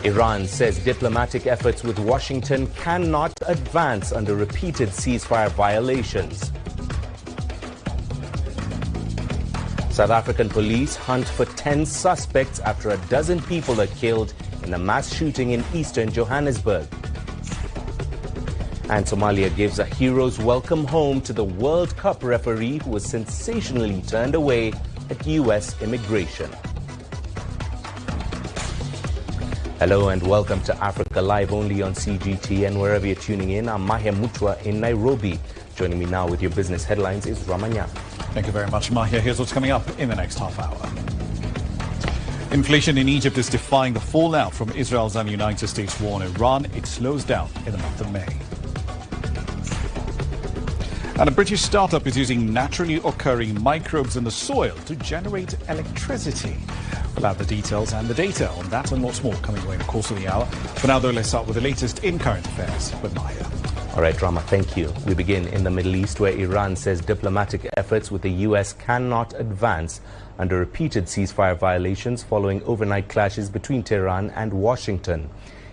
Iran says diplomatic efforts with Washington cannot advance under repeated ceasefire violations. South African police hunt for 10 suspects after a dozen people are killed in a mass shooting in eastern Johannesburg. And Somalia gives a hero's welcome home to the World Cup referee who was sensationally turned away at U.S. immigration. Hello and welcome to Africa Live, only on Cgtn. Wherever you're tuning in, I'm Mahia Mutwa in Nairobi. Joining me now with your business headlines is Ramanya. Thank you very much, Mahia. Here's what's coming up in the next half hour. Inflation in Egypt is defying the fallout from Israel's and United States war on Iran. It slows down in the month of May. And a British startup is using naturally occurring microbes in the soil to generate electricity. We'll have the details and the data on that and lots more coming away in the course of the hour. For now, though, let's start with the latest in current affairs with Mahia. All right, Rama, thank you. We begin in the Middle East, where Iran says diplomatic efforts with the U.S. cannot advance under repeated ceasefire violations following overnight clashes between Tehran and Washington.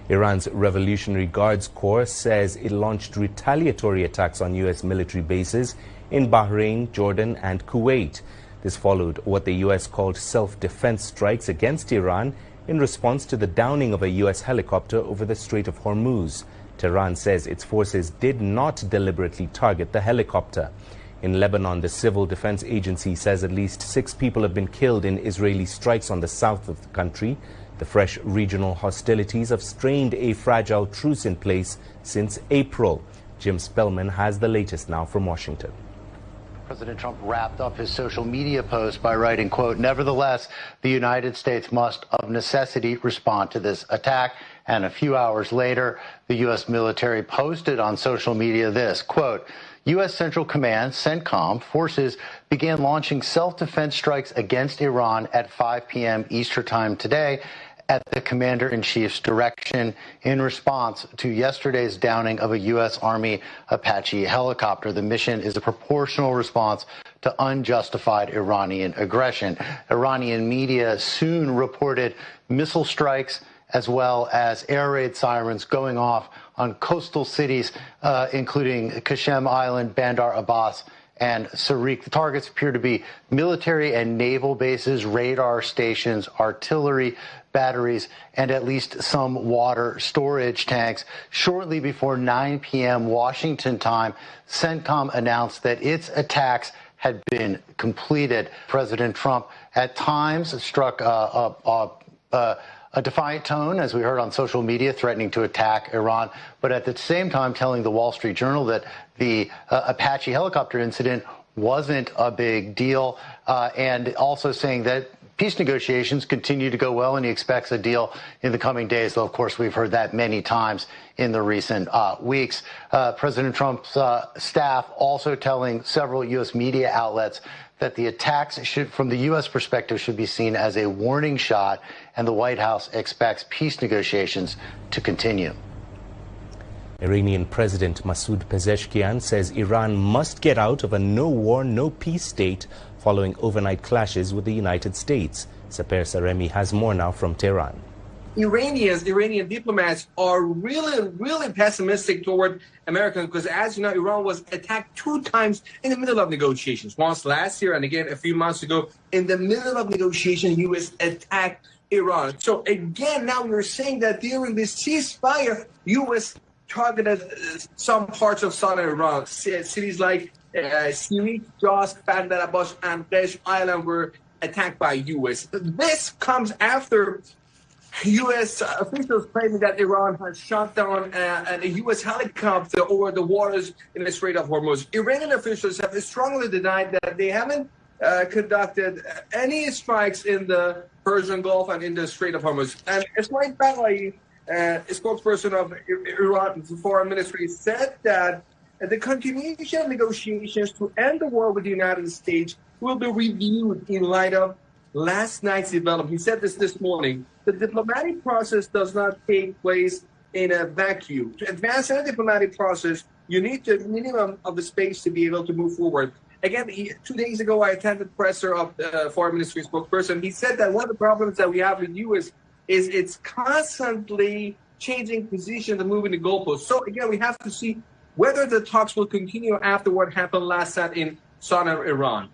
Iran's Revolutionary Guards Corps says it launched retaliatory attacks on U.S. military bases in Bahrain, Jordan, and Kuwait. This followed what the U.S. called self-defense strikes against Iran in response to the downing of a U.S. helicopter over the Strait of Hormuz. Tehran says its forces did not deliberately target the helicopter. In Lebanon, the Civil Defense Agency says at least 6 people have been killed in Israeli strikes on the south of the country. The fresh regional hostilities have strained a fragile truce in place since April. Jim Spellman has the latest now from Washington. President Trump wrapped up his social media post by writing, quote, "Nevertheless, the United States must of necessity respond to this attack." And a few hours later, the U.S. military posted on social media this, quote, "U.S. Central Command, CENTCOM, forces began launching self-defense strikes against Iran at 5 p.m. Eastern Time today at the Commander-in-Chief's direction in response to yesterday's downing of a U.S. Army Apache helicopter. The mission is a proportional response to unjustified Iranian aggression." Iranian media soon reported missile strikes as well as air raid sirens going off on coastal cities, including Qasem Island, Bandar Abbas, and Sarik. The targets appear to be military and naval bases, radar stations, artillery batteries, and at least some water storage tanks. Shortly before 9 p.m. Washington time, CENTCOM announced that its attacks had been completed. President Trump at times struck a defiant tone, as we heard on social media, threatening to attack Iran, but at the same time telling the Wall Street Journal that the Apache helicopter incident wasn't a big deal, and also saying that peace negotiations continue to go well and he expects a deal in the coming days, though, of course, we've heard that many times in the recent weeks. President Trump's staff also telling several U.S. media outlets that the attacks from the U.S. perspective should be seen as a warning shot, and the White House expects peace negotiations to continue. Iranian President Masoud Pezeshkian says Iran must get out of a no-war, no-peace state following overnight clashes with the United States. Saper Saremi has more now from Tehran. Iranian diplomats are really pessimistic toward America because, as you know, Iran was attacked 2 times in the middle of negotiations. Once last year and again a few months ago. In the middle of negotiation, U.S. attacked Iran. So again, now we're saying that during this ceasefire, U.S. targeted some parts of southern Iran. Cities like Sirik, Jas, Bandar Abbas, and Qeshm Island were attacked by U.S. This comes after U.S. officials claiming that Iran has shot down a U.S. helicopter over the waters in the Strait of Hormuz. Iranian officials have strongly denied that they haven't conducted any strikes in the Persian Gulf and in the Strait of Hormuz. And Ismail Baghaei, a spokesperson of Iran's foreign ministry, said that the continuation of negotiations to end the war with the United States will be reviewed in light of last night's development. He said this morning. The diplomatic process does not take place in a vacuum. To advance in a diplomatic process, you need the minimum of the space to be able to move forward. Again, 2 days ago, I attended presser of the foreign ministry spokesperson. He said that one of the problems that we have with you is is it's constantly changing positions and moving the goalposts. So again, we have to see whether the talks will continue after what happened last night in southern Iran.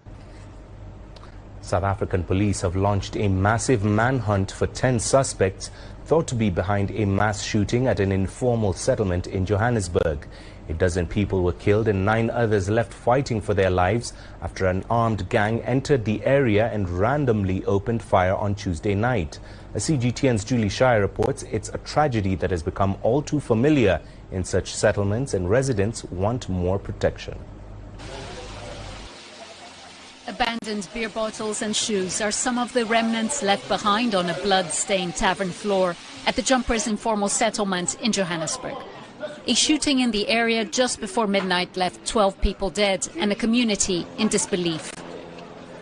South African police have launched a massive manhunt for 10 suspects thought to be behind a mass shooting at an informal settlement in Johannesburg. A dozen people were killed and 9 others left fighting for their lives after an armed gang entered the area and randomly opened fire on Tuesday night. As Cgtn's Julie Shire reports, it's a tragedy that has become all too familiar in such settlements, and residents want more protection. Abandoned beer bottles and shoes are some of the remnants left behind on a blood-stained tavern floor at the Jumpers informal settlement in Johannesburg. A shooting in the area just before midnight left 12 people dead and a community in disbelief.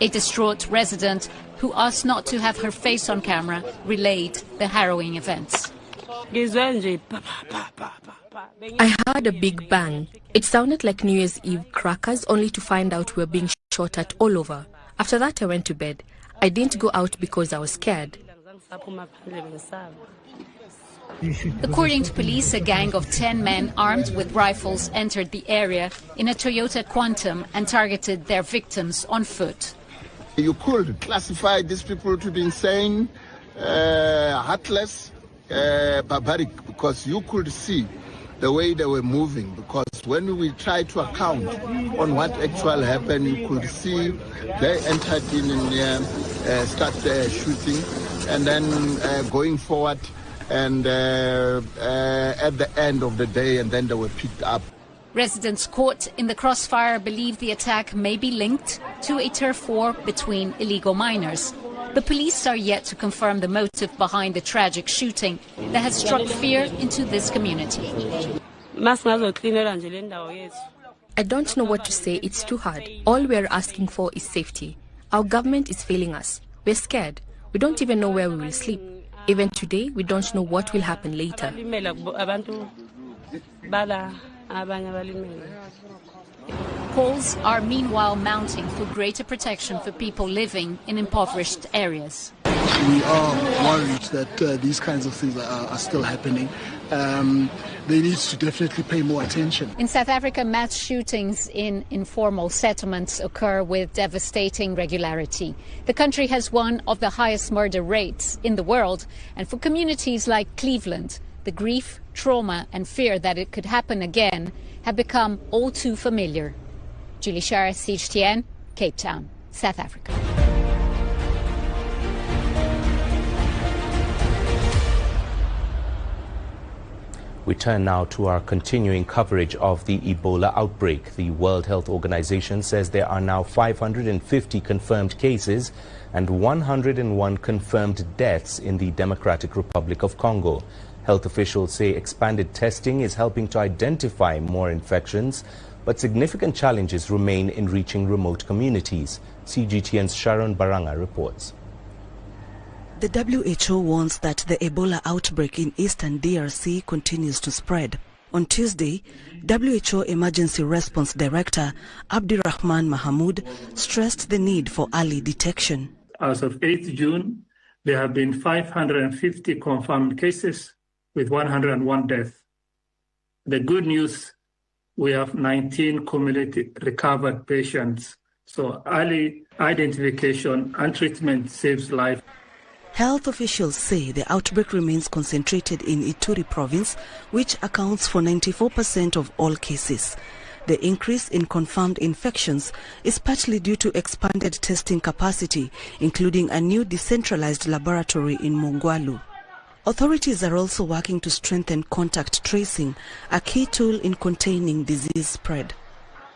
A distraught resident who asked not to have her face on camera relayed the harrowing events. I heard a big bang. It sounded like New Year's Eve crackers, only to find out we were being shot at all over. After that, I went to bed. I didn't go out because I was scared. According to police, a gang of 10 men armed with rifles entered the area in a Toyota Quantum and targeted their victims on foot. You could classify these people to be insane, heartless, barbaric, because you could see the way they were moving, because when we tried to account on what actually happened, you could see they entered in and started shooting, and then going forward, and at the end of the day, and then they were picked up. Residents caught in the crossfire believe the attack may be linked to a turf war between illegal miners. The police are yet to confirm the motive behind the tragic shooting that has struck fear into this community. I don't know what to say, it's too hard. All we're asking for is safety. Our government is failing us. We're scared. We don't even know where we will sleep. Even today, we don't know what will happen later. Calls are meanwhile mounting for greater protection for people living in impoverished areas. We are worried that these kinds of things are still happening. They need to definitely pay more attention. In South Africa, mass shootings in informal settlements occur with devastating regularity. The country has one of the highest murder rates in the world, and for communities like Cleveland, the grief, trauma and fear that it could happen again have become all too familiar. Julie Shire, Cgtn, Cape Town, South Africa. We turn now to our continuing coverage of the Ebola outbreak. The World Health Organization says there are now 550 confirmed cases and 101 confirmed deaths in the Democratic Republic of Congo. Health officials say expanded testing is helping to identify more infections, but significant challenges remain in reaching remote communities. Cgtn's Sharon Baranga reports. The WHO warns that the Ebola outbreak in eastern DRC continues to spread. On Tuesday, WHO Emergency Response Director Abdirahman Mahamoud stressed the need for early detection. As of 8th June, there have been 550 confirmed cases with 101 deaths. The good news, we have 19 cumulative recovered patients. So early identification and treatment saves life. Health officials say the outbreak remains concentrated in Ituri province, which accounts for 94% of all cases. The increase in confirmed infections is partly due to expanded testing capacity, including a new decentralized laboratory in Mongwalu. Authorities are also working to strengthen contact tracing, a key tool in containing disease spread.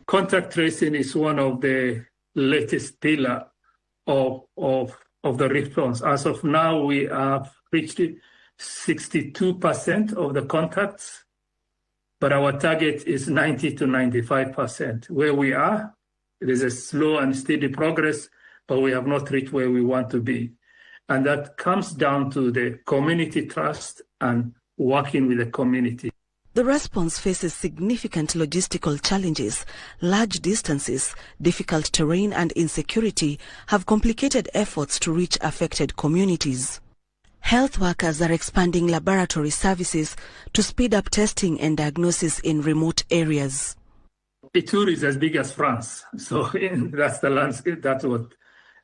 Contact tracing is one of the latest pillars of the response. As of now, we have reached 62% of the contacts, but our target is 90 to 95%. Where we are, it is a slow and steady progress, but we have not reached where we want to be. And that comes down to the community trust and working with the community. The response faces significant logistical challenges. Large distances, difficult terrain and insecurity have complicated efforts to reach affected communities. Health workers are expanding laboratory services to speed up testing and diagnosis in remote areas. Ituri is as big as France, so that's the landscape. That's what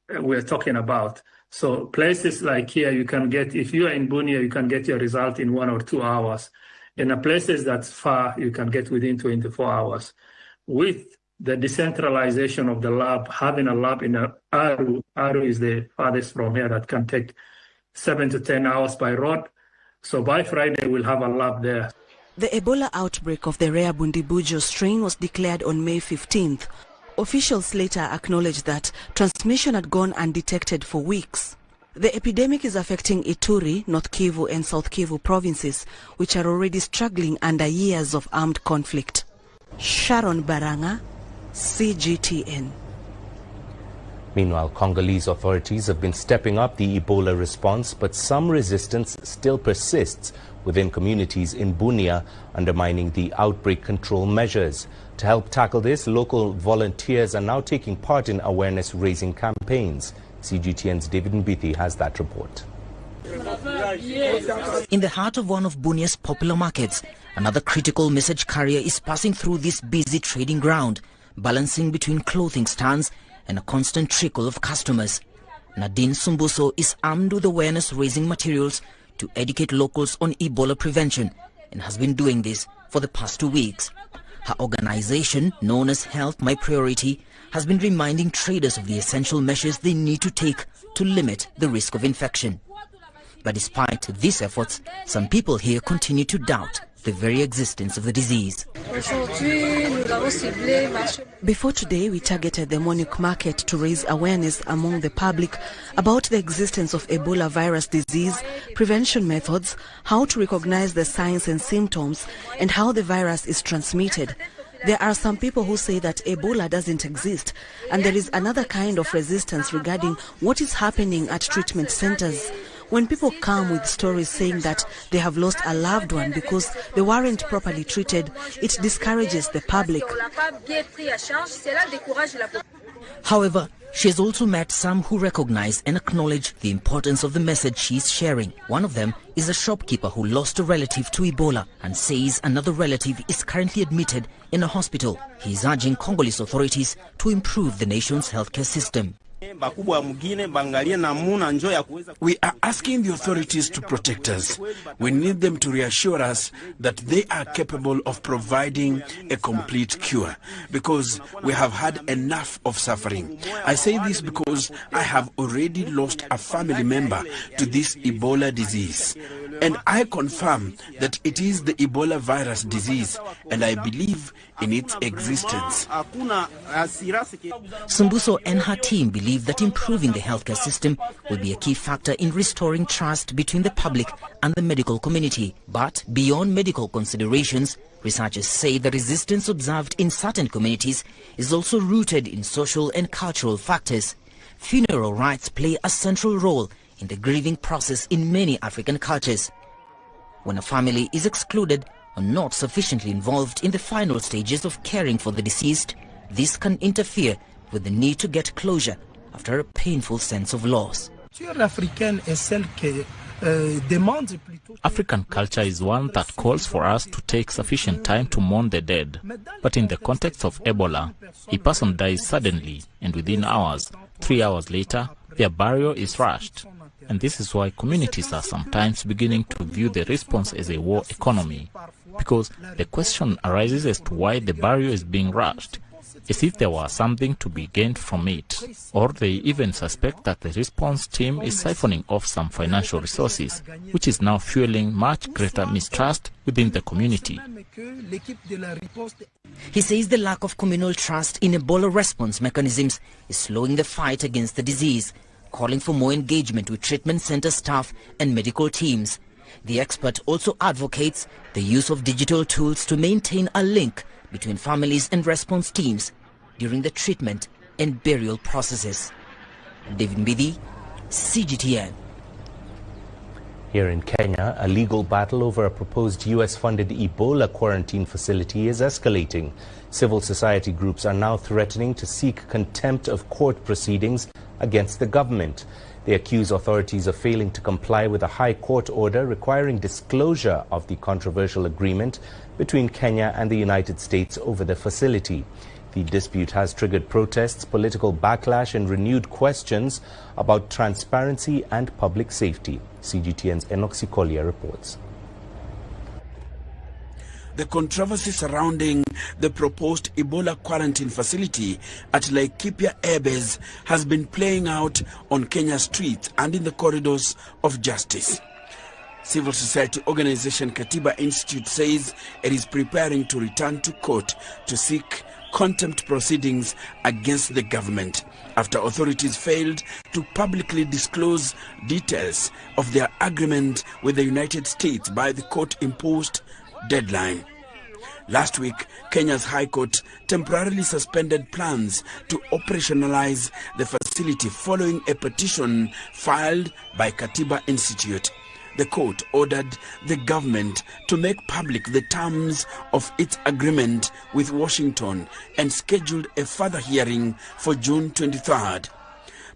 we're talking about. So places like here, you can get, if you are in Bunia, you can get your result in 1 or 2 hours. In places that's far, you can get within 24 hours. With the decentralization of the lab, having a lab in Aru is the farthest from here that can take 7 to 10 hours by road. So by Friday, we'll have a lab there. The Ebola outbreak of the rare Bundibujo strain was declared on May 15th. Officials later acknowledged that transmission had gone undetected for weeks. The epidemic is affecting Ituri, North Kivu and South Kivu provinces, which are already struggling under years of armed conflict. Sharon Baranga, Cgtn. Meanwhile, Congolese authorities have been stepping up the Ebola response, but some resistance still persists within communities in Bunia, undermining the outbreak control measures. To help tackle this, local volunteers are now taking part in awareness-raising campaigns. Cgtn's David Mbithi has that report. In the heart of one of Bunia's popular markets, another critical message carrier is passing through this busy trading ground, balancing between clothing stands and a constant trickle of customers. Nadine Sumbuso is armed with awareness-raising materials to educate locals on Ebola prevention and has been doing this for the past 2 weeks. Her organization, known as Health My Priority, has been reminding traders of the essential measures they need to take to limit the risk of infection. But despite these efforts, some people here continue to doubt the very existence of the disease. Before today, we targeted the Monique market to raise awareness among the public about the existence of Ebola virus disease, prevention methods, how to recognize the signs and symptoms, and how the virus is transmitted. There are some people who say that Ebola doesn't exist, and there is another kind of resistance regarding what is happening at treatment centers. When people come with stories saying that they have lost a loved one because they weren't properly treated, it discourages the public. However, she has also met some who recognize and acknowledge the importance of the message she is sharing. One of them is a shopkeeper who lost a relative to Ebola and says another relative is currently admitted in a hospital. He is urging Congolese authorities to improve the nation's healthcare system. We are asking the authorities to protect us. We need them to reassure us that they are capable of providing a complete cure, because we have had enough of suffering. I say this because I have already lost a family member to this Ebola disease. And I confirm that it is the Ebola virus disease, and I believe in its existence. Sumbuso and her team believe that improving the healthcare system will be a key factor in restoring trust between the public and the medical community. But beyond medical considerations, researchers say the resistance observed in certain communities is also rooted in social and cultural factors. Funeral rites play a central role in the grieving process in many African cultures. When a family is excluded or not sufficiently involved in the final stages of caring for the deceased, this can interfere with the need to get closure after a painful sense of loss. African culture is one that calls for us to take sufficient time to mourn the dead. But in the context of Ebola, a person dies suddenly and within hours. 3 hours later, their burial is rushed. And this is why communities are sometimes beginning to view the response as a war economy, because the question arises as to why the burial is being rushed, as if there was something to be gained from it, or they even suspect that the response team is siphoning off some financial resources, which is now fueling much greater mistrust within the community. He says the lack of communal trust in Ebola response mechanisms is slowing the fight against the disease, calling for more engagement with treatment center staff and medical teams. The expert also advocates the use of digital tools to maintain a link between families and response teams during the treatment and burial processes. David Mbidi, Cgtn. Here in Kenya, a legal battle over a proposed US-funded Ebola quarantine facility is escalating. Civil society groups are now threatening to seek contempt of court proceedings against the government. They accuse authorities of failing to comply with a High Court order requiring disclosure of the controversial agreement between Kenya and the United States over the facility. The dispute has triggered protests, political backlash, and renewed questions about transparency and public safety. Cgtn's Enoxi reports. The controversy surrounding the proposed Ebola quarantine facility at Laikipia Air Base has been playing out on Kenya's streets and in the corridors of justice. Civil society organization Katiba Institute says it is preparing to return to court to seek contempt proceedings against the government after authorities failed to publicly disclose details of their agreement with the United States by the court-imposed deadline. Last week, Kenya's High Court temporarily suspended plans to operationalize the facility following a petition filed by Katiba Institute. The court ordered the government to make public the terms of its agreement with Washington and scheduled a further hearing for June 23rd.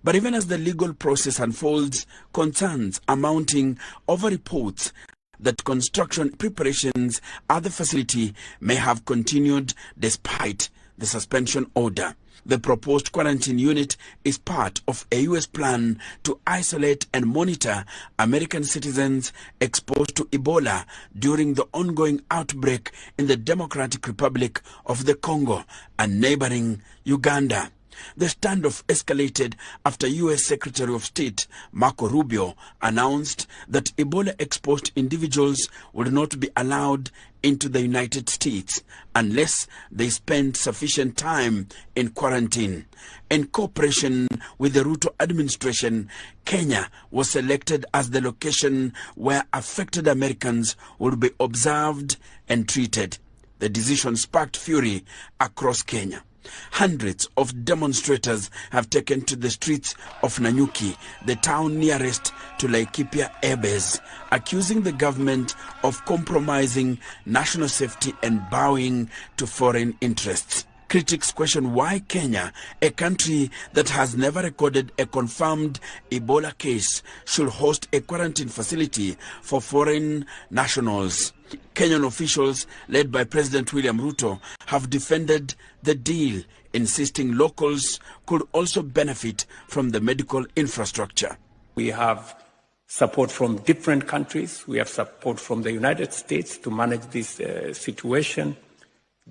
But even as the legal process unfolds, concerns are mounting over reports that construction preparations at the facility may have continued despite the suspension order. The proposed quarantine unit is part of a U.S. plan to isolate and monitor American citizens exposed to Ebola during the ongoing outbreak in the Democratic Republic of the Congo and neighboring Uganda. The standoff escalated after U.S. Secretary of State Marco Rubio announced that Ebola-exposed individuals would not be allowed into the United States unless they spend sufficient time in quarantine. In cooperation with the Ruto administration, Kenya was selected as the location where affected Americans would be observed and treated. The decision sparked fury across Kenya. Hundreds of demonstrators have taken to the streets of Nanyuki, the town nearest to Laikipia Air Base, accusing the government of compromising national safety and bowing to foreign interests. Critics question why Kenya, a country that has never recorded a confirmed Ebola case, should host a quarantine facility for foreign nationals. Kenyan officials, led by President William Ruto, have defended the deal, insisting locals could also benefit from the medical infrastructure. We have support from different countries. We have support from the United States to manage this situation.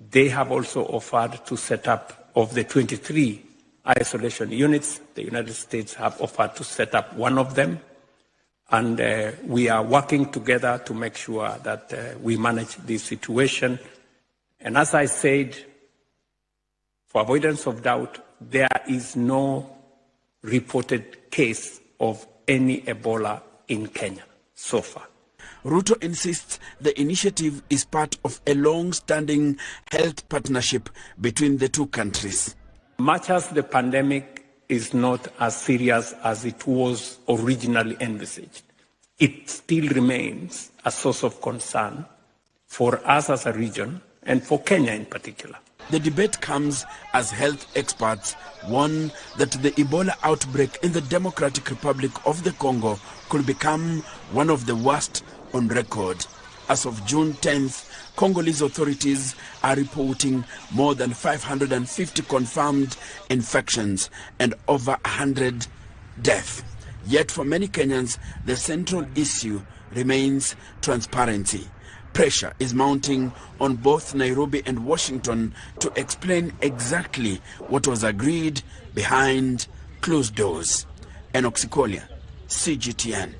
They have also offered to set up, of the 23 isolation units, the United States have offered to set up one of them. And we are working together to make sure that we manage this situation. And as I said, for avoidance of doubt, there is no reported case of any Ebola in Kenya so far. Ruto insists the initiative is part of a long-standing health partnership between the two countries. Much as the pandemic is not as serious as it was originally envisaged, it still remains a source of concern for us as a region and for Kenya in particular. The debate comes as health experts warn that the Ebola outbreak in the Democratic Republic of the Congo could become one of the worst on record. As of June 10th, Congolese authorities are reporting more than 550 confirmed infections and over 100 deaths. Yet for many Kenyans, the central issue remains transparency. Pressure is mounting on both Nairobi and Washington to explain exactly what was agreed behind closed doors. Enoxi, Cgtn.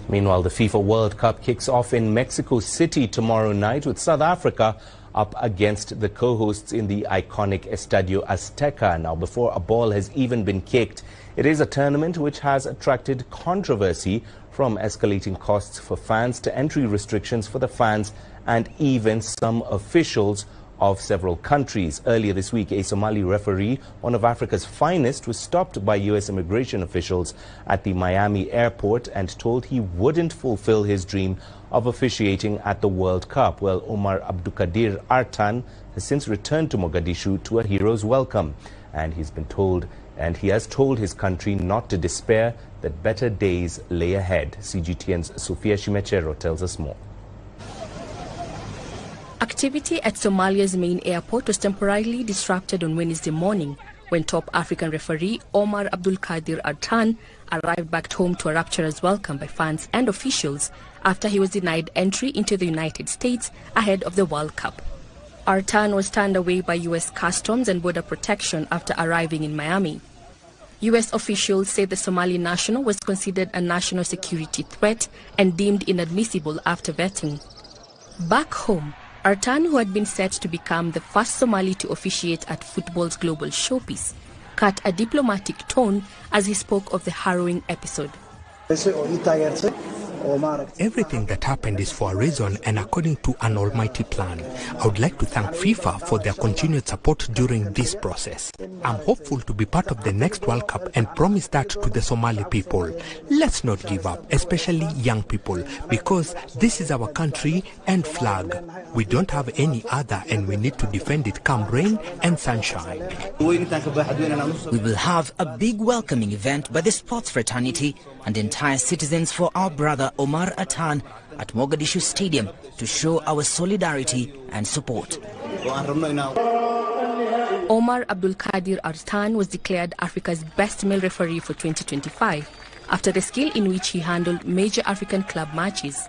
Meanwhile, the FIFA World Cup kicks off in Mexico City tomorrow night, with South Africa up against the co-hosts in the iconic Estadio Azteca. Now, before a ball has even been kicked, it is a tournament which has attracted controversy, from escalating costs for fans to entry restrictions for the fans and even some officials of several countries. Earlier this week, a Somali referee, one of Africa's finest, was stopped by U.S. immigration officials at the Miami airport and told he wouldn't fulfill his dream of officiating at the World Cup. Well, Omar Abdulkadir Artan has since returned to Mogadishu to a hero's welcome, and he has told his country not to despair, that better days lay ahead. Cgtn's Sofia Shimechero tells us more. Activity at Somalia's main airport was temporarily disrupted on Wednesday morning when top African referee Omar Abdulkadir Artan arrived back home to a rapturous welcome by fans and officials after he was denied entry into the United States ahead of the World Cup. Artan was turned away by U.S. Customs and Border Protection after arriving in Miami. U.S. officials say the Somali national was considered a national security threat and deemed inadmissible after vetting. Back home, Artan, who had been set to become the first Somali to officiate at football's global showpiece, cut a diplomatic tone as he spoke of the harrowing episode. Everything that happened is for a reason and according to an almighty plan. I would like to thank FIFA for their continued support during this process. I'm hopeful to be part of the next World Cup and promise that to the Somali people. Let's not give up, especially young people, because this is our country and flag. We don't have any other and we need to defend it come rain and sunshine. We will have a big welcoming event by the sports fraternity and entire citizens for our brother Omar Artan at Mogadishu Stadium to show our solidarity and support. Omar Abdulkadir Artan was declared Africa's best male referee for 2025 after the skill in which he handled major African club matches.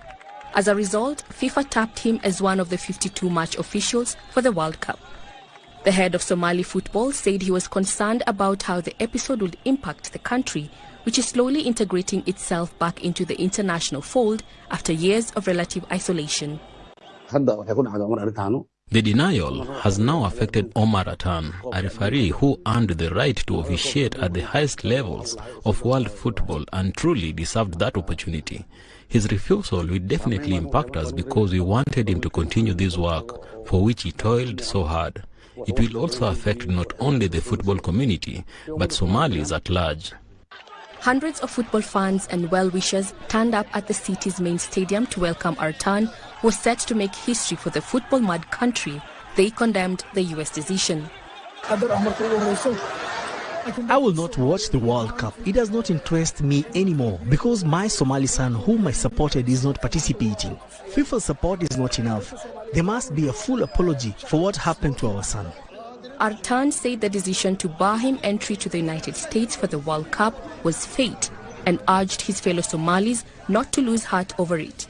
As a result, FIFA tapped him as one of the 52 match officials for the World Cup. The head of Somali football said he was concerned about how the episode would impact the country, which is slowly integrating itself back into the international fold after years of relative isolation. The denial has now affected Omar Artan, a referee who earned the right to officiate at the highest levels of world football and truly deserved that opportunity. His refusal will definitely impact us because we wanted him to continue this work for which he toiled so hard. It will also affect not only the football community, but Somalis at large. Hundreds of football fans and well-wishers turned up at the city's main stadium to welcome Artan, who was set to make history for the football-mad country. They condemned the U.S. decision. I will not watch the World Cup. It does not interest me anymore because my Somali son, whom I supported, is not participating. FIFA's support is not enough. There must be a full apology for what happened to our son. Artan said the decision to bar him entry to the United States for the World Cup was fate and urged his fellow Somalis not to lose heart over it.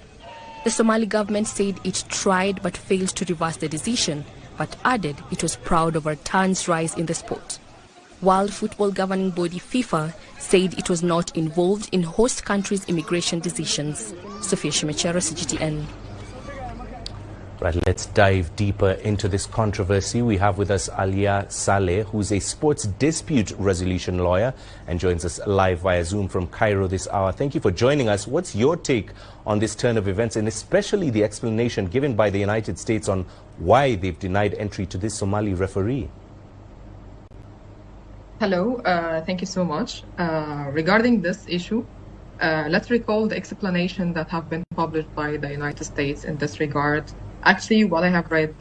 The Somali government said it tried but failed to reverse the decision, but added it was proud of Artan's rise in the sport. World football governing body FIFA said it was not involved in host countries' immigration decisions. Sofia Shimechero, Cgtn. Right, let's dive deeper into this controversy. We have with us Alia Saleh, who's a sports dispute resolution lawyer and joins us live via Zoom from Cairo this hour. Thank you for joining us. What's your take on this turn of events, and especially the explanation given by the United States on why they've denied entry to this Somali referee? Hello, thank you so much. Regarding this issue, let's recall the explanation that have been published by the United States in this regard. Actually, what I have read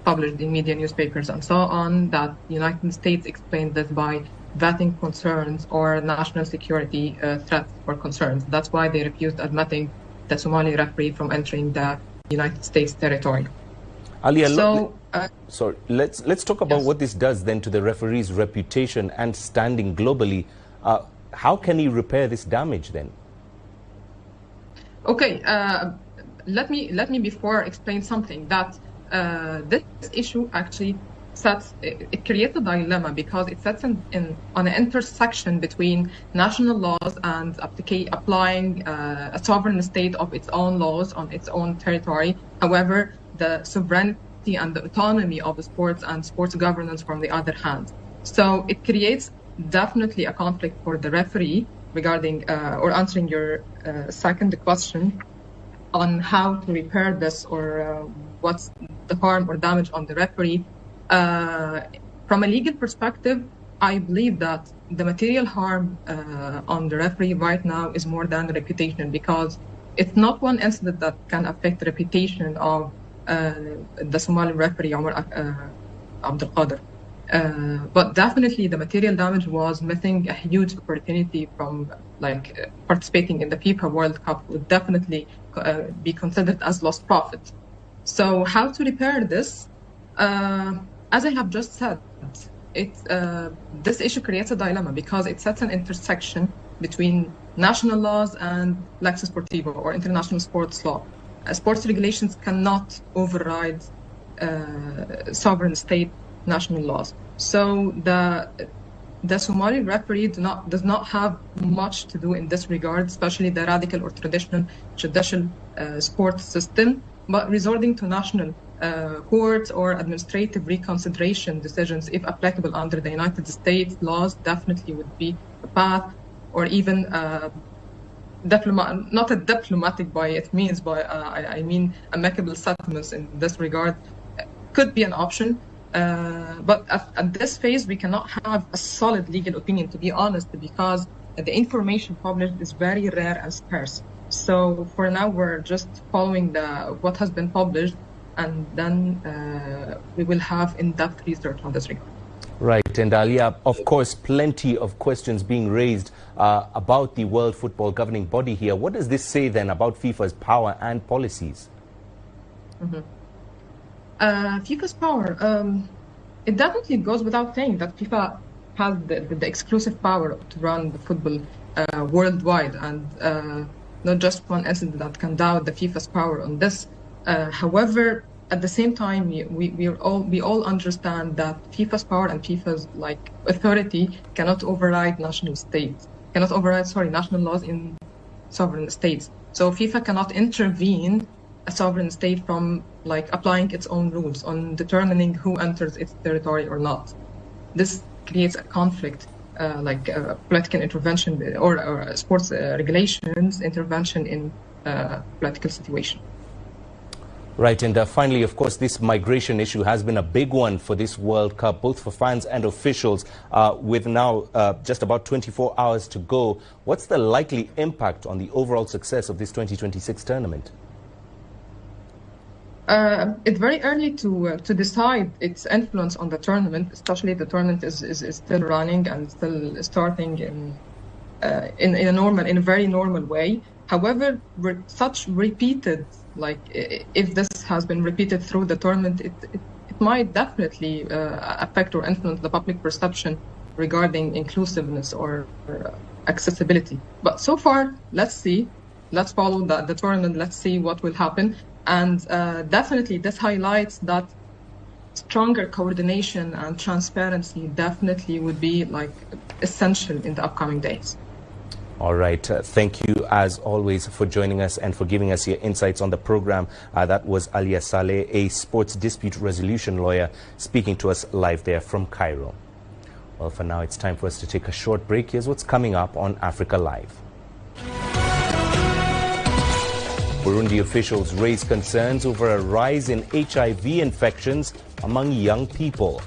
published in media newspapers and so on, that the United States explained this by vetting concerns or national security threats or concerns. That's why they refused admitting the Somali referee from entering the United States territory. Alia, sorry, let's talk about what this does then to the referee's reputation and standing globally. How can he repair this damage then? Okay, let me before explain something that this issue actually it creates a dilemma because it sets on an intersection between national laws and applying a sovereign state of its own laws on its own territory. However, the sovereignty and the autonomy of the sports and sports governance from the other hand. So it creates definitely a conflict for the referee regarding or answering your second question on how to repair this or what's the harm or damage on the referee. From a legal perspective, I believe that the material harm on the referee right now is more than the reputation, because it's not one incident that can affect the reputation of the Somali referee Omar Abdul Qadir. But definitely the material damage was missing a huge opportunity from participating in the FIFA World Cup would definitely be considered as lost profit. So how to repair this? As I have just said, this issue creates a dilemma because it sets an intersection between national laws and Lex Sportivo or international sports law. Sports regulations cannot override sovereign state national laws. So the Somali referee does not have much to do in this regard, especially the radical or traditional judicial sports system, but resorting to national courts or administrative reconsideration decisions, if applicable under the United States laws, definitely would be a path, or even not a diplomatic by it means, but I mean amicable settlements in this regard could be an option. But at this phase, we cannot have a solid legal opinion, to be honest, because the information published is very rare and scarce. So for now, we're just following what has been published, and then we will have in-depth research on this regard. Right, and Alia, of course, plenty of questions being raised about the World Football governing body here. What does this say then about FIFA's power and policies? Mm-hmm. FIFA's power, it definitely goes without saying that FIFA has the exclusive power to run the football worldwide, and not just one incident that can doubt the FIFA's power on this. However, at the same time, we all understand that FIFA's power and FIFA's authority cannot override national laws in sovereign states. So FIFA cannot intervene a sovereign state from applying its own rules on determining who enters its territory or not. This creates a conflict, political intervention or sports regulations intervention in political situation. Right, and finally, of course, this migration issue has been a big one for this World Cup, both for fans and officials, with now just about 24 hours to go. What's the likely impact on the overall success of this 2026 tournament? It's very early to decide its influence on the tournament, especially the tournament is still running and still starting in a very normal way. However, such repeated, if this has been repeated through the tournament, it might definitely affect or influence the public perception regarding inclusiveness or accessibility. But so far, let's see. Let's follow the tournament. Let's see what will happen. And definitely this highlights that stronger coordination and transparency definitely would be essential in the upcoming days. All right. Thank you, as always, for joining us and for giving us your insights on the program. That was Alia Saleh, a sports dispute resolution lawyer, speaking to us live there from Cairo. Well, for now, it's time for us to take a short break. Here's what's coming up on Africa Live. Burundi officials raise concerns over a rise in HIV infections among young people.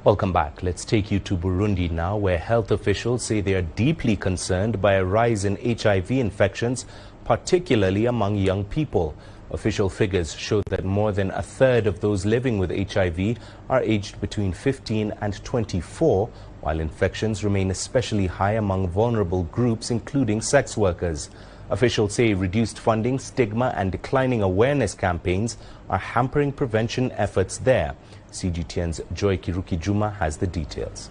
Welcome back. Let's take you to Burundi now, where health officials say they are deeply concerned by a rise in HIV infections, particularly among young people. Official figures show that more than a third of those living with HIV are aged between 15 and 24, while infections remain especially high among vulnerable groups, including sex workers. Officials say reduced funding, stigma and declining awareness campaigns are hampering prevention efforts there. Cgtn's Joy Kiruki Juma has the details.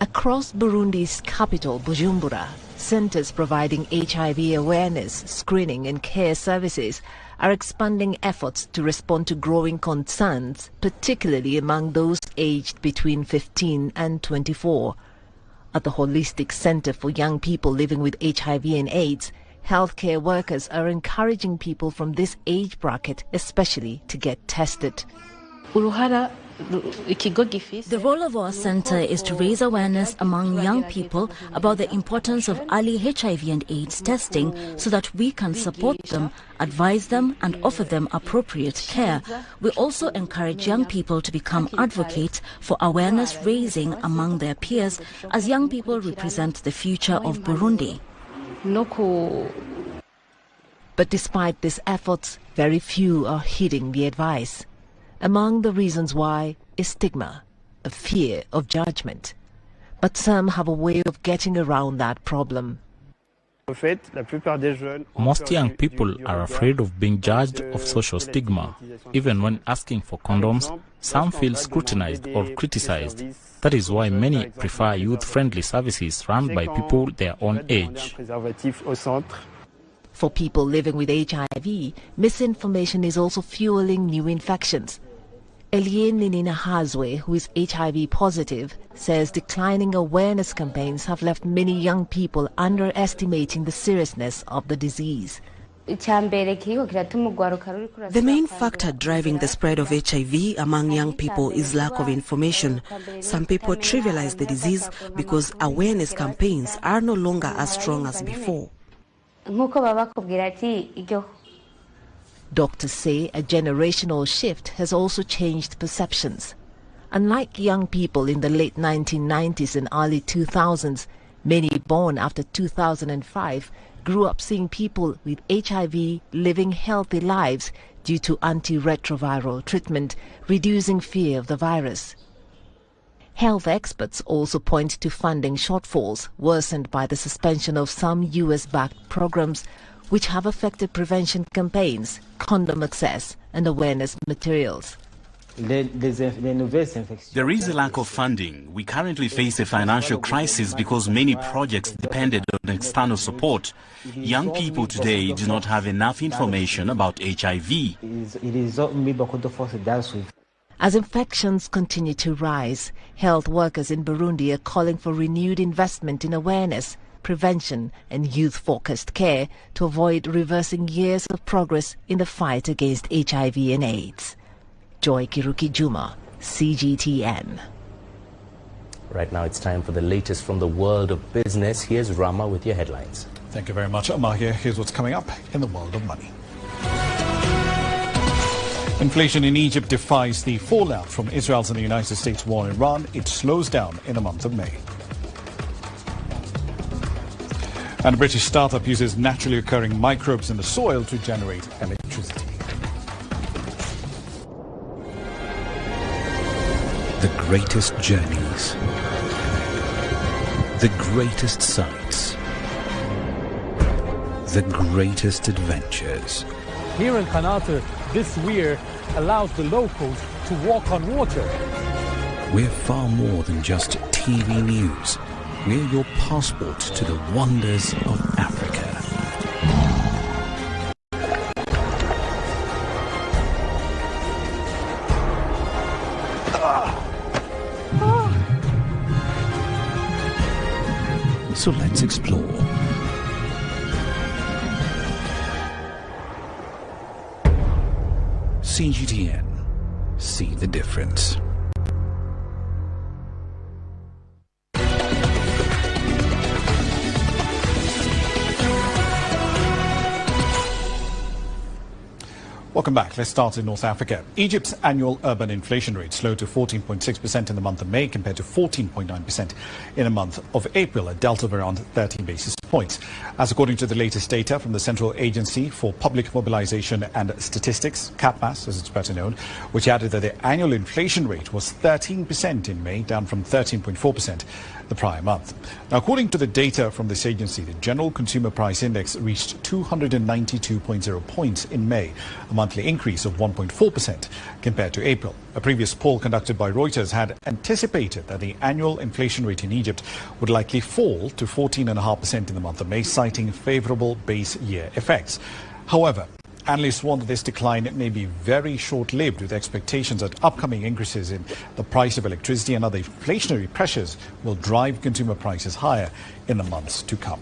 Across Burundi's capital, Bujumbura, centers providing HIV awareness, screening and care services are expanding efforts to respond to growing concerns, particularly among those aged between 15 and 24. At the Holistic Center for Young People Living with HIV and AIDS, healthcare workers are encouraging people from this age bracket especially to get tested. The role of our center is to raise awareness among young people about the importance of early HIV and AIDS testing so that we can support them, advise them and offer them appropriate care. We also encourage young people to become advocates for awareness raising among their peers, as young people represent the future of Burundi. But despite these efforts, very few are heeding the advice. Among the reasons why is stigma, a fear of judgment. But some have a way of getting around that problem. Most young people are afraid of being judged of social stigma. Even when asking for condoms, some feel scrutinized or criticized. That is why many prefer youth-friendly services run by people their own age. For people living with HIV, misinformation is also fueling new infections. Elien Ninina-Hazwe, who is HIV positive, says declining awareness campaigns have left many young people underestimating the seriousness of the disease. The main factor driving the spread of HIV among young people is lack of information. Some people trivialize the disease because awareness campaigns are no longer as strong as before. Doctors say a generational shift has also changed perceptions. Unlike young people in the late 1990s and early 2000s, many born after 2005 grew up seeing people with HIV living healthy lives due to antiretroviral treatment, reducing fear of the virus. Health experts also point to funding shortfalls worsened by the suspension of some US-backed programs which have affected prevention campaigns, condom access and awareness materials. There is a lack of funding. We currently face a financial crisis because many projects depended on external support. Young people today do not have enough information about HIV. As infections continue to rise, health workers in Burundi are calling for renewed investment in awareness, prevention and youth-focused care to avoid reversing years of progress in the fight against HIV and AIDS. Joy Kiruki Juma, Cgtn. Right now it's time for the latest from the world of business. Here's Rama with your headlines. Thank you very much, Mahir. Here's what's coming up in the world of money. Inflation in Egypt defies the fallout from Israel's and the United States war in Iran. It slows down in the month of May. And a British startup uses naturally occurring microbes in the soil to generate electricity. The greatest journeys, the greatest sights, the greatest adventures. Here in Qanater, this weir allows the locals to walk on water. We're far more than just TV news. We're your passport to the wonders of Africa. So let's explore. Cgtn. See the difference. Welcome back. Let's start in North Africa. Egypt's annual urban inflation rate slowed to 14.6% in the month of May compared to 14.9% in the month of April, a delta of around 13 basis points. As according to the latest data from the Central Agency for Public Mobilization and Statistics, CAPMAS as it's better known, which added that the annual inflation rate was 13% in May, down from 13.4% the prior month. Now, according to the data from this agency, the General Consumer Price Index reached 292.0 points in May, a month monthly increase of 1.4% compared to April. A previous poll conducted by Reuters had anticipated that the annual inflation rate in Egypt would likely fall to 14.5% in the month of May, citing favorable base year effects. However, analysts warn that this decline may be very short-lived, with expectations that upcoming increases in the price of electricity and other inflationary pressures will drive consumer prices higher in the months to come.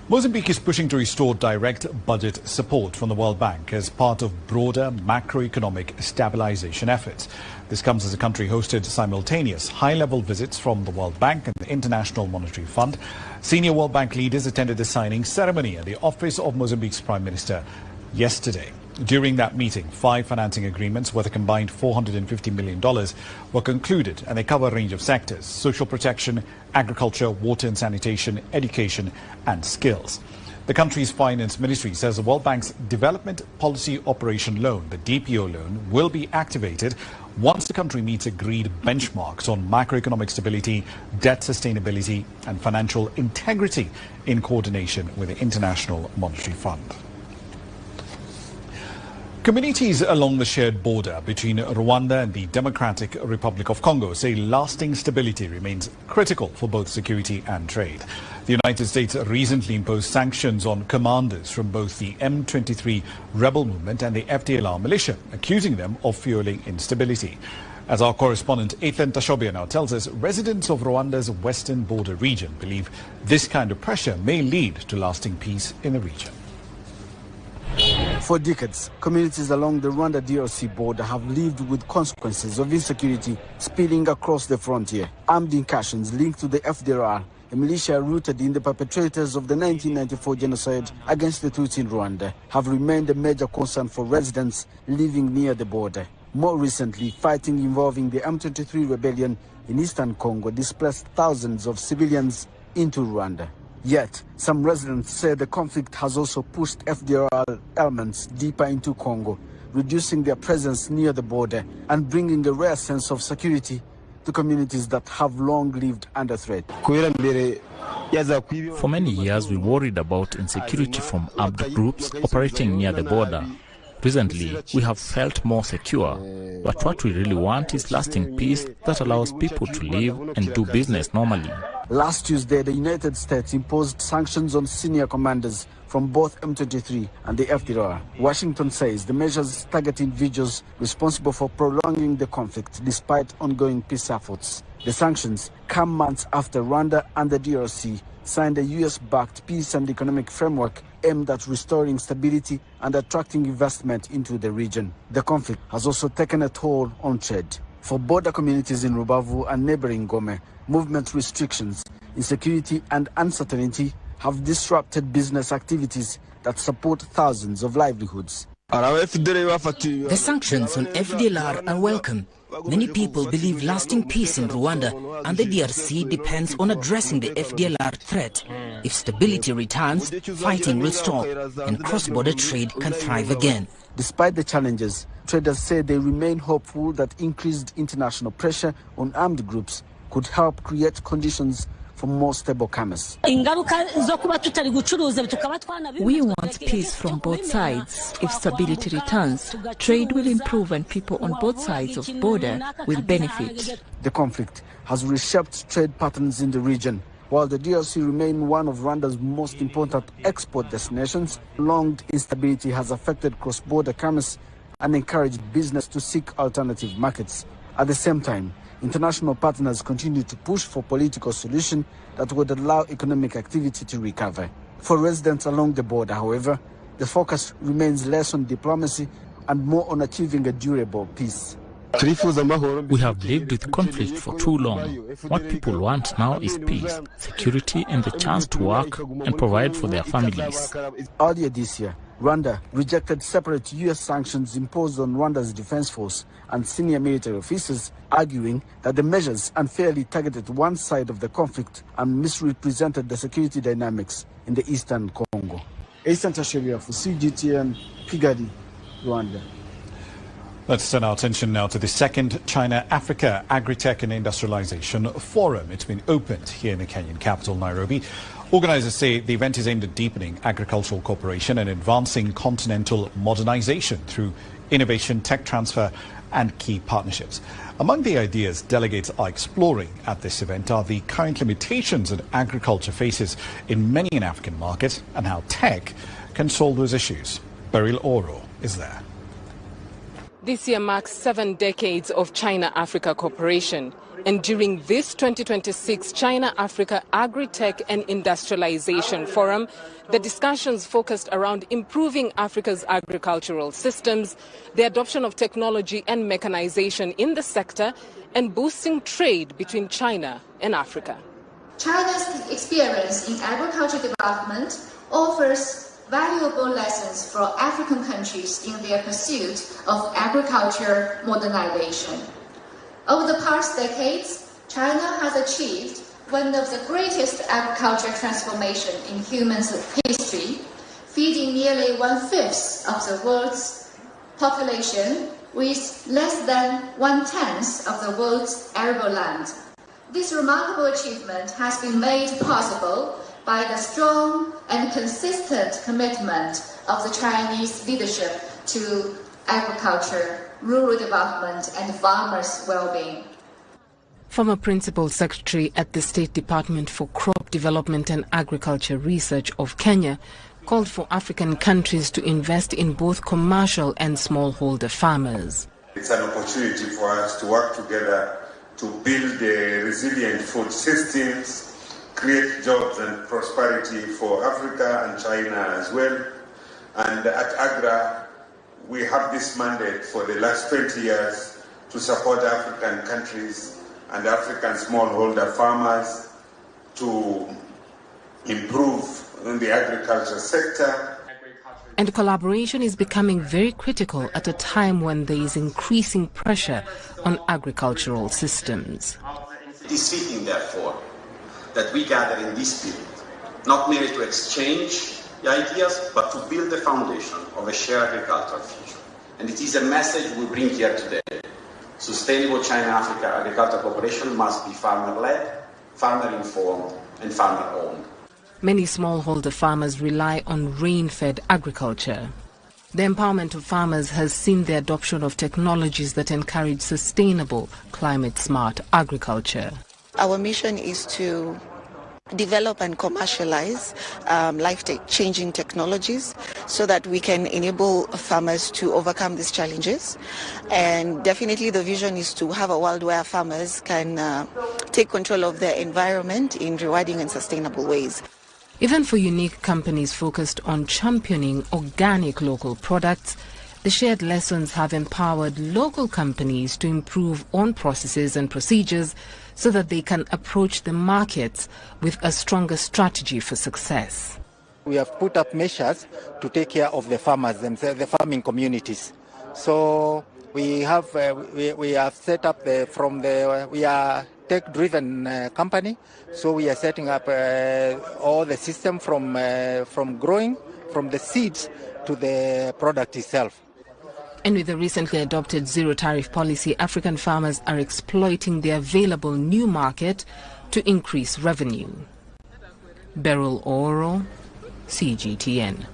Mozambique is pushing to restore direct budget support from the World Bank as part of broader macroeconomic stabilization efforts. This comes as the country hosted simultaneous high-level visits from the World Bank and the International Monetary Fund. Senior World Bank leaders attended the signing ceremony at the office of Mozambique's Prime Minister yesterday. During that meeting, 5 financing agreements worth a combined $450 million were concluded, and they cover a range of sectors: social protection, agriculture, water and sanitation, education and skills. The country's finance ministry says the World Bank's Development Policy Operation Loan, the DPO loan, will be activated once the country meets agreed benchmarks on macroeconomic stability, debt sustainability and financial integrity in coordination with the International Monetary Fund. Communities along the shared border between Rwanda and the Democratic Republic of Congo say lasting stability remains critical for both security and trade. The United States recently imposed sanctions on commanders from both the M23 rebel movement and the FDLR militia, accusing them of fueling instability. As our correspondent Ethan Tashobia now tells us, residents of Rwanda's western border region believe this kind of pressure may lead to lasting peace in the region. For decades, communities along the Rwanda-DRC border have lived with consequences of insecurity spilling across the frontier. Armed incursions linked to the FDLR, a militia rooted in the perpetrators of the 1994 genocide against the Tutsi in Rwanda, have remained a major concern for residents living near the border. More recently, fighting involving the M23 rebellion in eastern Congo displaced thousands of civilians into Rwanda. Yet, some residents say the conflict has also pushed FDLR elements deeper into Congo, reducing their presence near the border and bringing a rare sense of security to communities that have long lived under threat. For many years, we worried about insecurity from armed groups operating near the border. Recently, we have felt more secure, but what we really want is lasting peace that allows people to live and do business normally. Last Tuesday, the United States imposed sanctions on senior commanders from both M23 and the FDLR. Washington says the measures target individuals responsible for prolonging the conflict despite ongoing peace efforts. The sanctions come months after Rwanda and the DRC signed a US-backed peace and economic framework aimed at restoring stability and attracting investment into the region. The conflict has also taken a toll on trade. For border communities in Rubavu and neighboring Gome, movement restrictions, insecurity and uncertainty have disrupted business activities that support thousands of livelihoods. The sanctions on FDLR are welcome. Many people believe lasting peace in Rwanda and the DRC depends on addressing the FDLR threat. If stability returns, fighting will stop and cross-border trade can thrive again. Despite the challenges, traders say they remain hopeful that increased international pressure on armed groups could help create conditions for more stable commerce. We want peace from both sides. If stability returns, trade will improve and people on both sides of the border will benefit. The conflict has reshaped trade patterns in the region. While the DRC remains one of Rwanda's most important export destinations, prolonged instability has affected cross-border commerce and encouraged business to seek alternative markets. At the same time, international partners continue to push for political solutions that would allow economic activity to recover. For residents along the border, however, the focus remains less on diplomacy and more on achieving a durable peace. We have lived with conflict for too long. What people want now is peace, security and the chance to work and provide for their families. Earlier this year, Rwanda rejected separate US sanctions imposed on Rwanda's defense force and senior military officers, arguing that the measures unfairly targeted one side of the conflict and misrepresented the security dynamics in the eastern Congo. Ethan Tashobia for Cgtn, Kigali, Rwanda. Let's turn our attention now to the second China-Africa Agri-Tech and Industrialization Forum. It's been opened here in the Kenyan capital, Nairobi. Organizers say the event is aimed at deepening agricultural cooperation and advancing continental modernization through innovation, tech transfer, and key partnerships. Among the ideas delegates are exploring at this event are the current limitations that agriculture faces in many an African market and how tech can solve those issues. Beryl Oro is there. This year marks 7 decades of China-Africa cooperation. And during this 2026 China-Africa Agri-Tech and Industrialization Forum, the discussions focused around improving Africa's agricultural systems, the adoption of technology and mechanization in the sector, and boosting trade between China and Africa. China's experience in agriculture development offers valuable lessons for African countries in their pursuit of agriculture modernization. Over the past decades, China has achieved one of the greatest agriculture transformation in human history, feeding nearly 1/5 of the world's population with less than 1/10 of the world's arable land. This remarkable achievement has been made possible by the strong and consistent commitment of the Chinese leadership to agriculture, rural development, and farmers' well-being. Former Principal Secretary at the State Department for Crop Development and Agriculture Research of Kenya called for African countries to invest in both commercial and smallholder farmers. It's an opportunity for us to work together to build resilient food systems, create jobs and prosperity for Africa and China as well. And at AGRA, we have this mandate for the last 20 years to support African countries and African smallholder farmers to improve in the agriculture sector. And collaboration is becoming very critical at a time when there is increasing pressure on agricultural systems. It is fitting, therefore, that we gather in this spirit, not merely to exchange ideas, but to build the foundation of a shared agricultural future. And it is a message we bring here today. Sustainable China-Africa agricultural cooperation must be farmer-led, farmer-informed, and farmer-owned. Many smallholder farmers rely on rain-fed agriculture. The empowerment of farmers has seen the adoption of technologies that encourage sustainable, climate-smart agriculture. Our mission is to develop and commercialize life-changing technologies so that we can enable farmers to overcome these challenges. And definitely the vision is to have a world where farmers can take control of their environment in rewarding and sustainable ways. Even for unique companies focused on championing organic local products, the shared lessons have empowered local companies to improve on processes and procedures so that they can approach the markets with a stronger strategy for success. We have put up measures to take care of the farmers themselves, the farming communities. So we have set up we are tech-driven company. So we are setting up all the system from growing, from the seeds to the product itself. And with the recently adopted zero-tariff policy, African farmers are exploiting the available new market to increase revenue. Beryl Oro, Cgtn.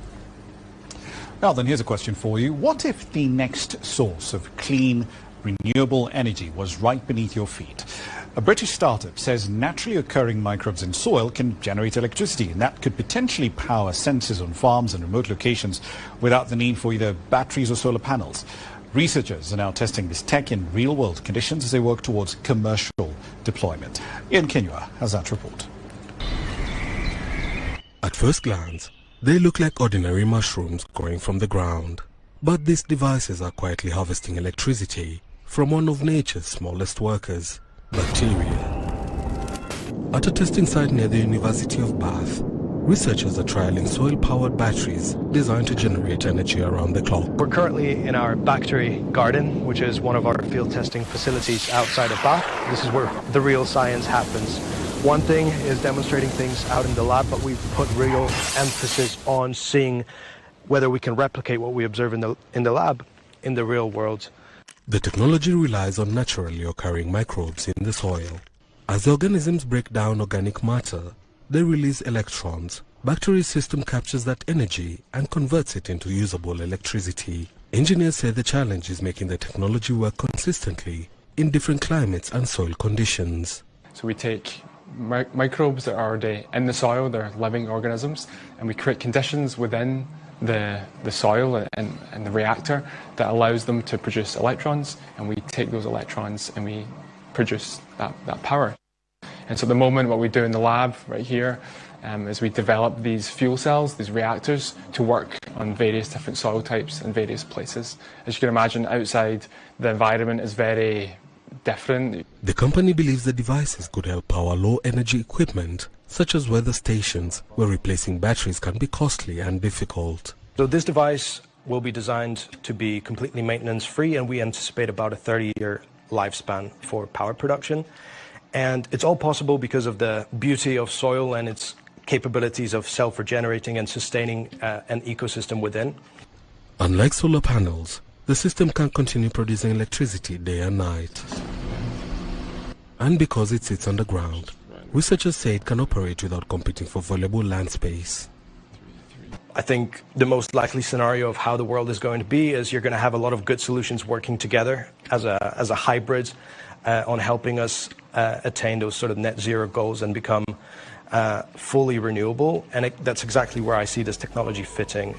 Now then, here's a question for you. What if the next source of clean, renewable energy was right beneath your feet? A British startup says naturally occurring microbes in soil can generate electricity, and that could potentially power sensors on farms and remote locations without the need for either batteries or solar panels. Researchers are now testing this tech in real-world conditions as they work towards commercial deployment. Ian Kinyua has that report. At first glance, they look like ordinary mushrooms growing from the ground. But these devices are quietly harvesting electricity from one of nature's smallest workers, bacteria. At a testing site near the University of Bath, researchers are trialing soil-powered batteries designed to generate energy around the clock. We're currently in our bactery garden, which is one of our field testing facilities outside of Bath. This is where the real science happens. One thing is demonstrating things out in the lab, but we've put real emphasis on seeing whether we can replicate what we observe in the lab in the real world. The technology relies on naturally occurring microbes in the soil. As the organisms break down organic matter, they release electrons. Bacteria's system captures that energy and converts it into usable electricity. Engineers say the challenge is making the technology work consistently in different climates and soil conditions. So we take microbes that are already in the soil, they're living organisms, and we create conditions within the soil and the reactor that allows them to produce electrons, and we take those electrons and we produce that power. And so at the moment what we do in the lab right here is we develop these fuel cells, these reactors, to work on various different soil types in various places. As you can imagine, outside the environment is very different. The company believes the devices could help power low-energy equipment, such as weather stations, where replacing batteries can be costly and difficult. So this device will be designed to be completely maintenance-free, and we anticipate about a 30-year lifespan for power production. And it's all possible because of the beauty of soil and its capabilities of self-regenerating and sustaining an ecosystem within. Unlike solar panels, the system can continue producing electricity day and night. And because it sits underground, researchers say it can operate without competing for valuable land space. I think the most likely scenario of how the world is going to be is you're going to have a lot of good solutions working together as a hybrid on helping us attain those sort of net zero goals and become fully renewable. And that's exactly where I see this technology fitting.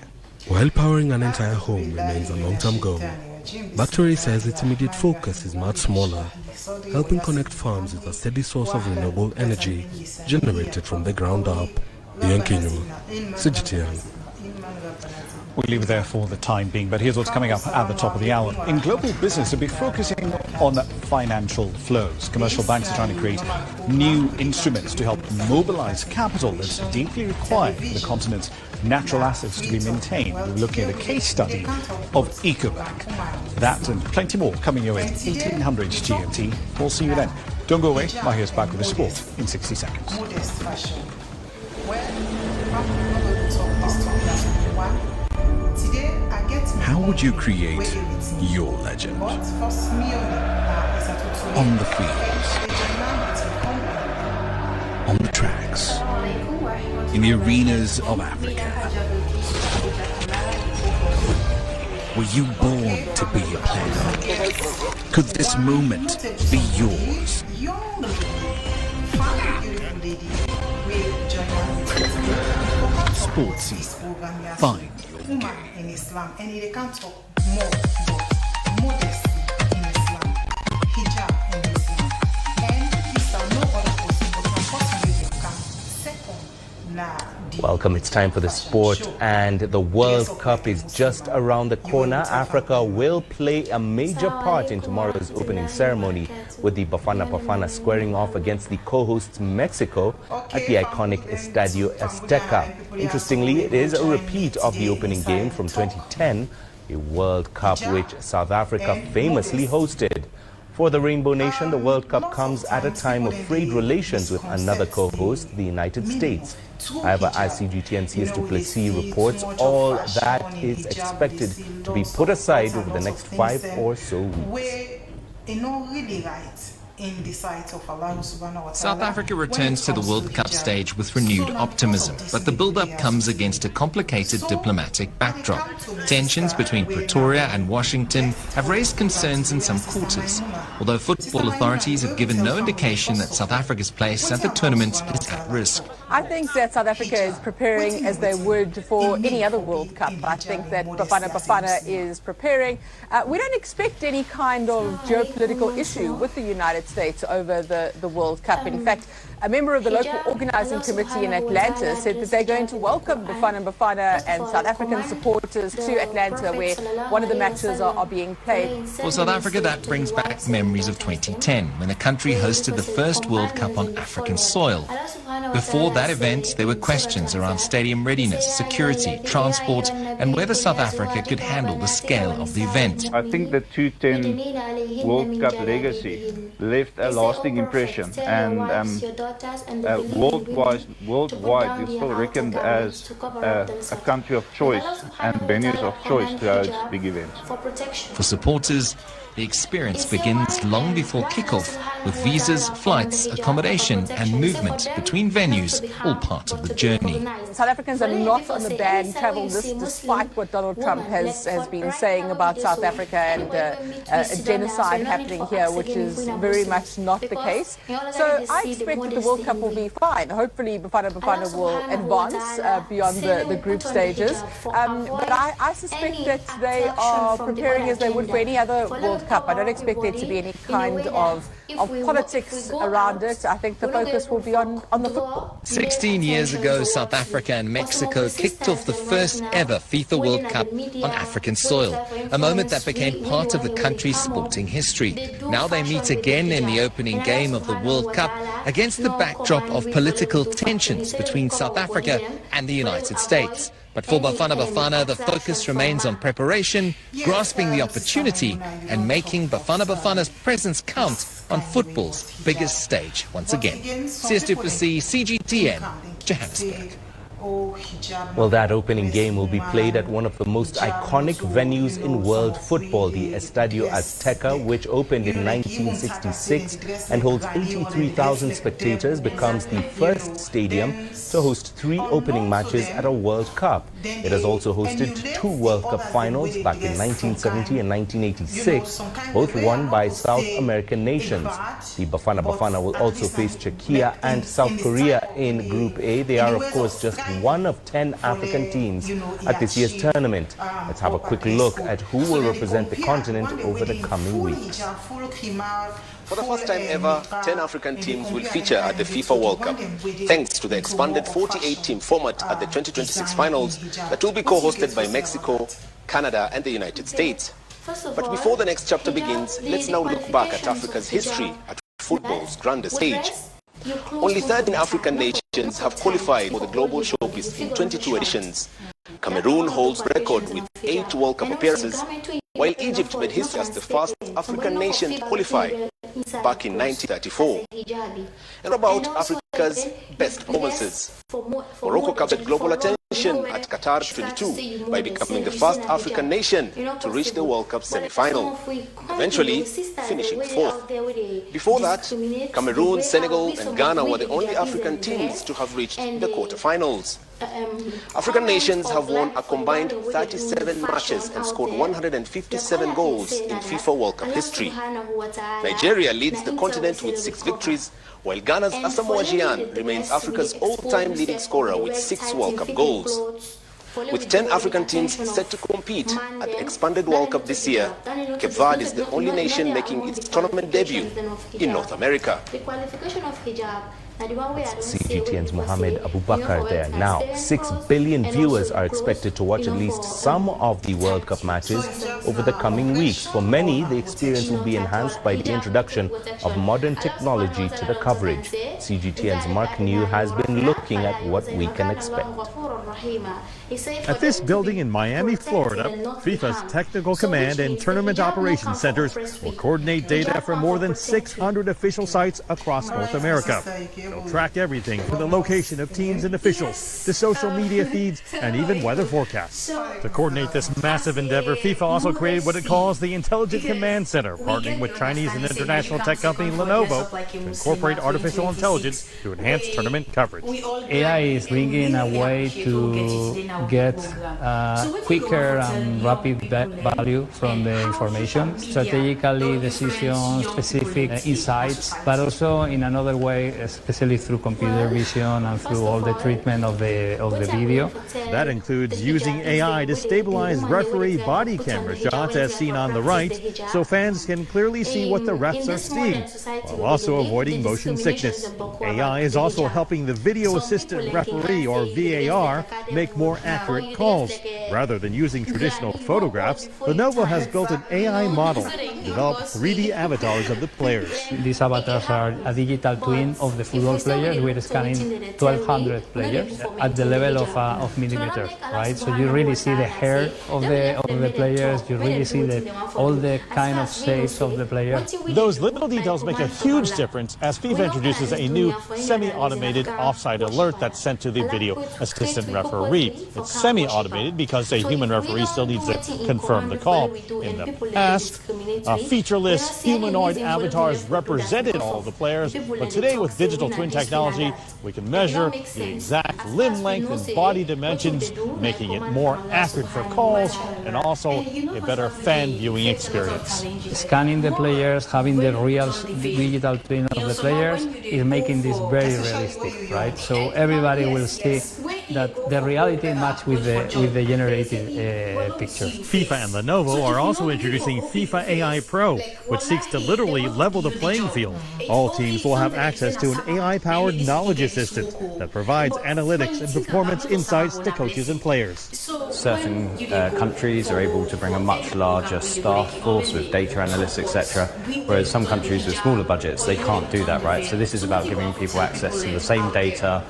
While powering an entire home remains a long-term goal, Bacteria says its immediate focus is much smaller, helping connect farms with a steady source of renewable energy generated from the ground up. Ian Kinyo, Cgtn. We leave it there for the time being, but here's what's coming up at the top of the hour. In global business, we'll be focusing on financial flows. Commercial banks are trying to create new instruments to help mobilize capital that's deeply required for the continent's natural assets to be maintained. We're looking at a case study of EcoBank. That and plenty more coming your way at 1800 GMT. We'll see you then. Don't go away. Mahir's back with the sport in 60 seconds. How would you create your legend? On the fields, on the tracks, in the arenas of Africa. Were you born to be a player? Could this moment be yours? Sportsy. Find your game. In Islam, and they can't talk more about modesty in Islam, hijab in Islam, and these are no other possible, but unfortunately they come second. Welcome, it's time for the sport, and the World Cup is just around the corner. Africa will play a major part in tomorrow's opening ceremony, with the Bafana Bafana squaring off against the co-hosts Mexico at the iconic Estadio Azteca. Interestingly, it is a repeat of the opening game from 2010, a World Cup which South Africa famously hosted. For the Rainbow Nation, the World Cup comes at a time of frayed relations with another co-host, the United States. However, as Cgtn's Duplessis reports, all that is expected to be put aside over the next 5 or so weeks. South Africa returns to the World Cup stage with renewed optimism, but the build-up comes against a complicated diplomatic backdrop. Tensions between Pretoria and Washington have raised concerns in some quarters, although football authorities have given no indication that South Africa's place at the tournament is at risk. I think that South Africa is preparing as they would for any other World Cup. I think that Bafana Bafana is preparing. We don't expect any kind of geopolitical issue with the United States over the World Cup. In fact, a member of the local organizing committee in Atlanta said that they're going to welcome Bafana Bafana and South African supporters to Atlanta, where one of the matches are being played. For South Africa, that brings back memories of 2010, when the country hosted the first World Cup on African soil. Before that, that event, there were questions around stadium readiness, security, transport, and whether South Africa could handle the scale of the event. I think the Cgtn World Cup legacy left a lasting impression, and worldwide, we're still reckoned as a country of choice and venues of choice to host big events. For supporters, the experience begins long before kickoff, with visas, flights, accommodation and movement between venues all part of the journey. South Africans are not on the ban travel list, despite what Donald Trump has been saying about South Africa and a genocide happening here, which is very much not the case. So I expect that the World Cup will be fine. Hopefully Bafana will advance beyond the group stages. But I suspect that they are preparing as they would for any other World Cup. I don't expect there to be any kind of politics around it. I think the focus will be on the football. 16 years ago, South Africa and Mexico kicked off the first ever FIFA World Cup on African soil, a moment that became part of the country's sporting history. Now they meet again in the opening game of the World Cup against the backdrop of political tensions between South Africa and the United States. But for Bafana, the focus remains on preparation, grasping the opportunity, and making Bafana's presence count on football's biggest stage once again. CS2+C, Cgtn, Johannesburg. Well, that opening game will be played at one of the most iconic venues in world football, the Estadio Azteca, which opened in 1966 and holds 83,000 spectators, becomes the first stadium to host 3 opening matches at a World Cup. It has also hosted 2 World Cup finals back in 1970 and 1986, both won by South American nations. The Bafana will also face Czechia and South Korea in Group A. They are, of course, just one of 10 African teams at this year's tournament. Let's have a quick look at who will represent the continent over the coming weeks. For the first time ever, 10 African teams will feature at the FIFA World Cup, thanks to the expanded 48-team format at the 2026 finals that will be co-hosted by Mexico, Canada and the United States. But before the next chapter begins, let's now look back at Africa's history at football's grandest stage. Only 13 African nations have qualified for the global showpiece in 22 editions. Cameroon holds record with 8 World Cup appearances, while Egypt made history as the first African nation to qualify back in 1934. And about Africa's best performances, Morocco captured global attention at Qatar 22 by becoming the first African nation to reach the World Cup semi-final, eventually finishing 4th. Before that, Cameroon, Senegal and Ghana were the only African teams to have reached the quarter-finals. African nations have won a combined 37 matches and scored 157 goals in FIFA World Cup history. Nigeria leads the continent with 6 victories, while Ghana's Asamoah Gyan remains Africa's all-time leading scorer with 6 World Cup goals. With 10 African teams set to compete at the expanded World Cup this year, Cape Verde is the only nation making its tournament debut in North America. Cgtn's Mohamed Abubakar there. Now, 6 billion viewers are expected to watch at least some of the World Cup matches over the coming weeks. For many, the experience will be enhanced by the introduction of modern technology to the coverage. Cgtn's Mark New has been looking at what we can expect. At this building in Miami, Florida, FIFA's Technical Command and Tournament Operations Centers will coordinate data from more than 600 official sites across North America. They'll track everything from the location of teams and officials to social media feeds and even weather forecasts. To coordinate this massive endeavor, FIFA also created what it calls the Intelligent Command Center, partnering with Chinese and international tech company Lenovo to incorporate artificial intelligence to enhance tournament coverage. AI is bringing a way to get quicker and rapid value from the information, strategically decision specific insights, but also in another way, especially through computer vision and through all the treatment of the video. That includes using AI to stabilize referee body camera shots as seen on the right, so fans can clearly see what the refs are seeing, while also avoiding motion sickness. AI is also helping the video assistant referee, or VAR, make more accurate calls. Rather than using traditional photographs, Lenovo has built an AI model to develop 3D avatars of the players. These avatars are a digital twin of the football players. We're scanning 1,200 players at the level of millimeters, right? So you really see the hair of the players. You really see all the kind of shapes of the player. Those little details make a huge difference as FIFA introduces a new semi-automated offside alert that's sent to the video assistant referee. It's semi-automated because a human referee still needs to confirm the call. In the past, featureless humanoid avatars represented all the players, but today with digital twin technology, we can measure the exact limb length and body dimensions, making it more accurate for calls and also a better fan viewing experience. Scanning the players, having the real digital twin of the players is making this very realistic, right? So everybody will see that the reality match with the generated picture. FIFA and Lenovo are also introducing FIFA AI Pro, which seeks to literally level the playing field. All teams will have access to an AI-powered knowledge assistant that provides analytics and performance insights to coaches and players. Certain countries are able to bring a much larger staff force with data analysts, etc., whereas some countries with smaller budgets, they can't do that, right? So this is about giving people access to the same data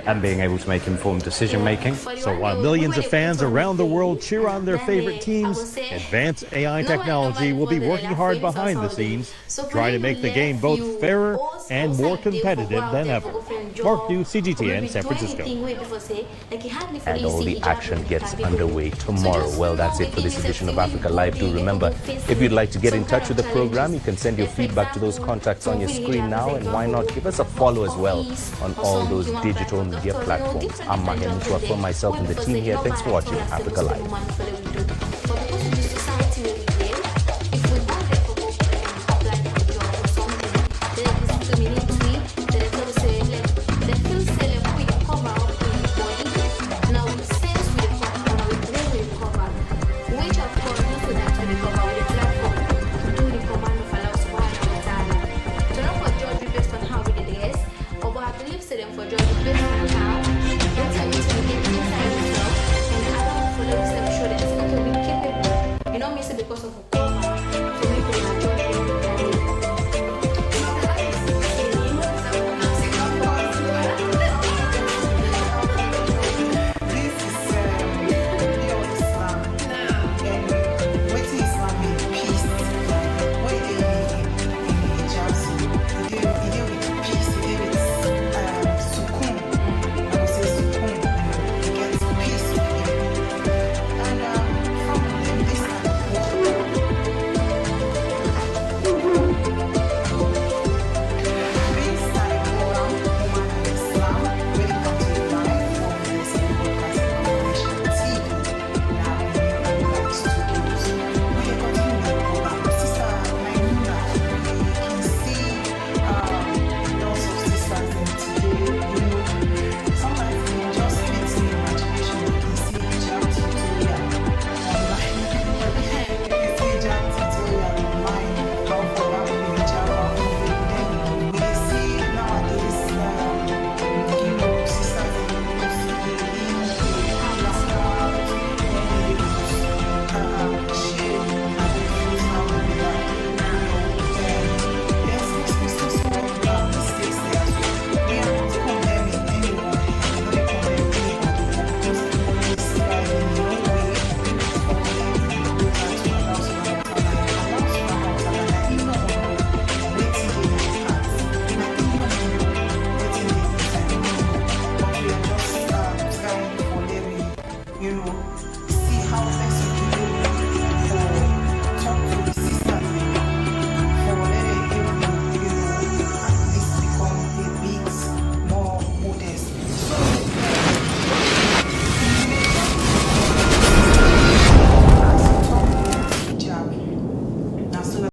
and being able to make informed decision-making. So while millions of fans around the world cheer on their favorite teams, advanced AI technology will be working hard behind the scenes to try to make the game both fairer and more competitive than ever. Mark New, Cgtn, San Francisco. And all the action gets underway tomorrow. Well, that's it for this edition of Africa Live. Do remember, if you'd like to get in touch with the program, you can send your feedback to those contacts on your screen now, and why not give us a follow as well on all those digital media platforms. I'm Mahen Mutua from myself and the team here. Thanks for watching Africa Live.